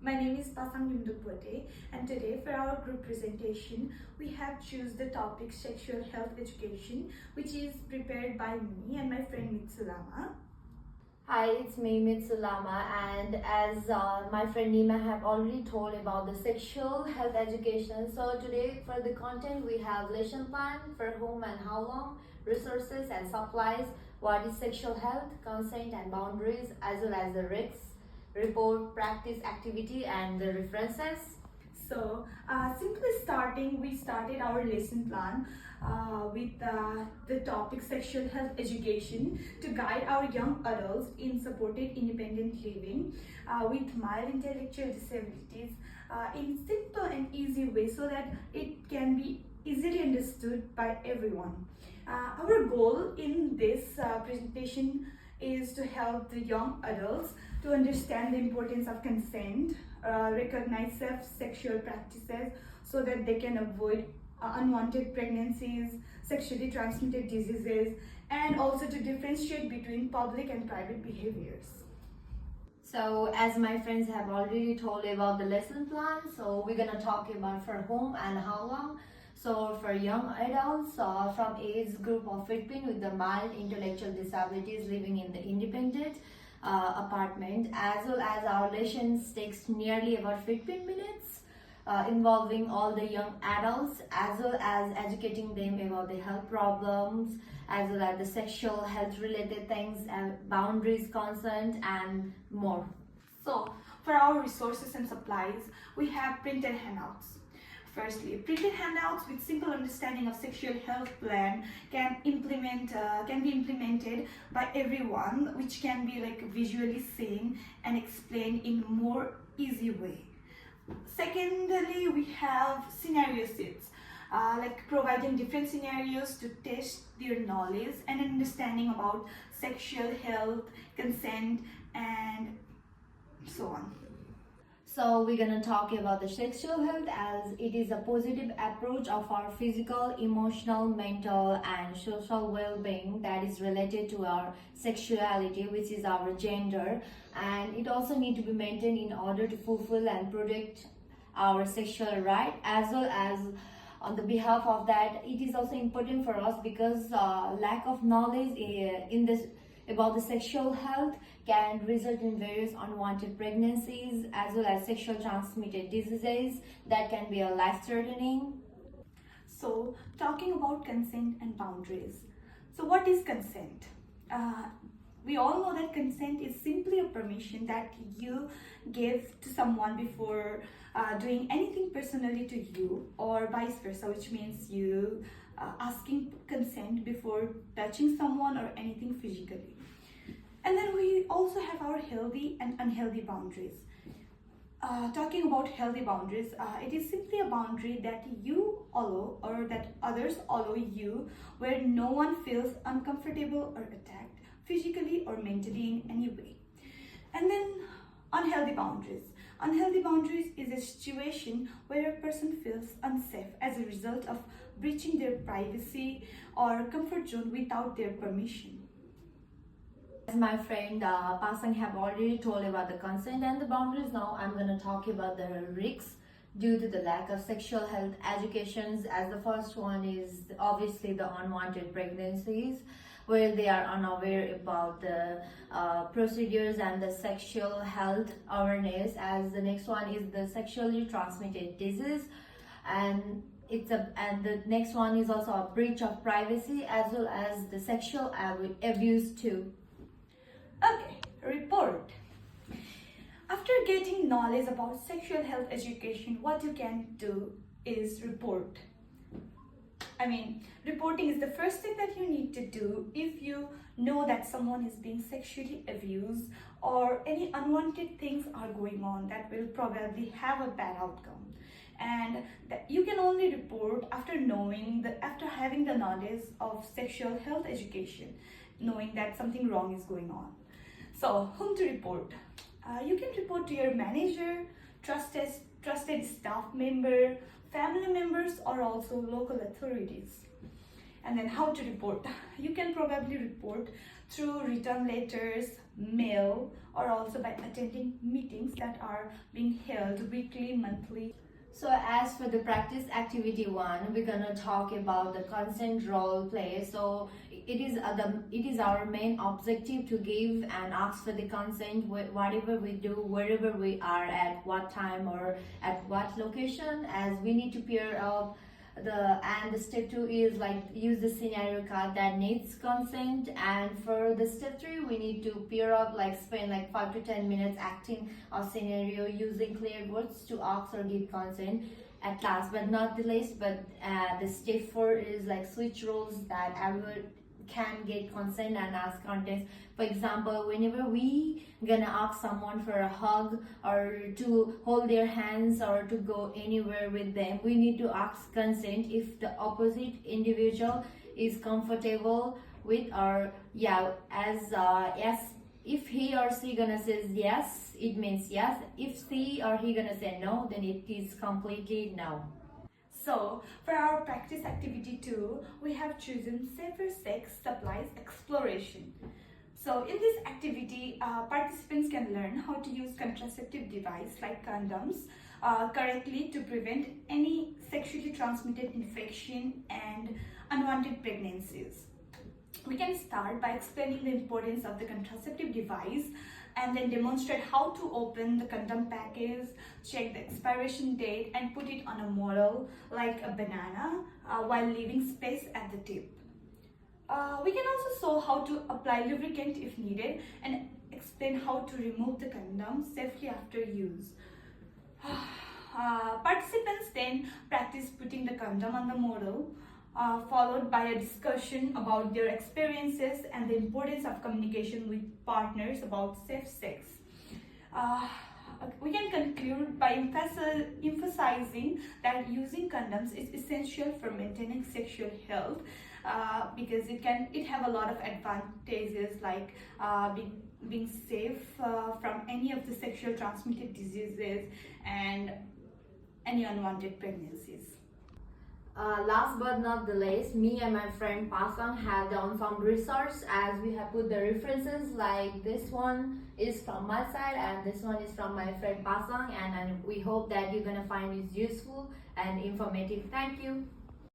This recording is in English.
My name is Pasang Yundupote, and today for our group presentation, we have choose the topic sexual health education, which is prepared by me and my friend Mitsulama. Hi, it's me, Mitsulama, and as my friend Nima have already told about the sexual health education, so today for the content we have lesson plan for whom and how long, resources and supplies, what is sexual health, consent and boundaries, as well as the risks, report, practice, activity and the references. So, simply we started our lesson plan with the topic sexual health education to guide our young adults in supported independent living with mild intellectual disabilities in simple and easy way so that it can be easily understood by everyone. Our goal in this presentation is to help the young adults to understand the importance of consent, recognize sexual practices so that they can avoid unwanted pregnancies, sexually transmitted diseases, and also to differentiate between public and private behaviors. So as my friends have already told about the lesson plan, so we're gonna talk about for whom and how long. So for young adults from age group of 15 with the mild intellectual disabilities living in the independent apartment, as well as our lessons takes nearly about 15 minutes involving all the young adults, as well as educating them about the health problems, as well as the sexual health related things, boundaries, consent and more. So for our resources and supplies, we have printed handouts. Firstly, printed handouts with simple understanding of sexual health plan can be implemented by everyone, which can be like visually seen and explained in more easy way. Secondly, we have scenario sheets, like providing different scenarios to test their knowledge and understanding about sexual health, consent, and so on. So we're gonna talk about the sexual health as it is a positive approach of our physical, emotional, mental and social well-being that is related to our sexuality, which is our gender, and it also need to be maintained in order to fulfill and protect our sexual right, as well as on the behalf of that it is also important for us because lack of knowledge in this about the sexual health can result in various unwanted pregnancies as well as sexual transmitted diseases that can be life-threatening. So talking about consent and boundaries. So what is consent? We all know that consent is simply a permission that you give to someone before doing anything personally to you, or vice versa, which means you asking consent before touching someone or anything physically. And then we also have our healthy and unhealthy boundaries. Talking about healthy boundaries, it is simply a boundary that you allow or that others allow you where no one feels uncomfortable or attacked physically or mentally in any way. And then unhealthy boundaries. Unhealthy boundaries is a situation where a person feels unsafe as a result of breaching their privacy or comfort zone without their permission. As my friend Pasang have already told about the consent and the boundaries, now I'm going to talk about the risks due to the lack of sexual health educations. As the first one is obviously the unwanted pregnancies, where they are unaware about the procedures and the sexual health awareness. As the next one is the sexually transmitted disease, and the next one is also a breach of privacy as well as the sexual abuse too. Okay, report. After getting knowledge about sexual health education, what you can do is report. Reporting is the first thing that you need to do if you know that someone is being sexually abused or any unwanted things are going on that will probably have a bad outcome. And you can only report after having the knowledge of sexual health education, knowing that something wrong is going on. So, whom to report? You can report to your manager, trusted staff member, family members, or also local authorities. And then how to report? You can probably report through written letters, mail, or also by attending meetings that are being held weekly, monthly. So as for the practice activity 1, we're gonna talk about the consent role play. So it is our main objective to give and ask for the consent whatever we do, wherever we are, at what time or at what location, as we need to pair up the step 2 is like use the scenario card that needs consent, and for the step 3 we need to pair up, like spend like 5 to 10 minutes acting a scenario using clear words to ask or give consent. At last but not the least, but the step 4 is like switch roles, that everyone can get consent and ask consent. For example, whenever we gonna ask someone for a hug or to hold their hands or to go anywhere with them, we need to ask consent if the opposite individual is comfortable with, or yeah, as yes, if he or she gonna says yes, it means yes. If she or he gonna say no, then it is completely no. So, for our practice activity 2, we have chosen safer sex supplies exploration. So, in this activity, participants can learn how to use contraceptive device like condoms correctly to prevent any sexually transmitted infection and unwanted pregnancies. We can start by explaining the importance of the contraceptive device and then demonstrate how to open the condom package, check the expiration date, and put it on a model like a banana while leaving space at the tip. We can also show how to apply lubricant if needed and explain how to remove the condom safely after use. Participants then practice putting the condom on the model, followed by a discussion about their experiences and the importance of communication with partners about safe sex. We can conclude by emphasizing that using condoms is essential for maintaining sexual health because it have a lot of advantages, like being safe from any of the sexual transmitted diseases and any unwanted pregnancies. Last but not the least, me and my friend Pasang have done some research, as we have put the references, like this one is from my side and this one is from my friend Pasang, and we hope that you're gonna find it useful and informative. Thank you.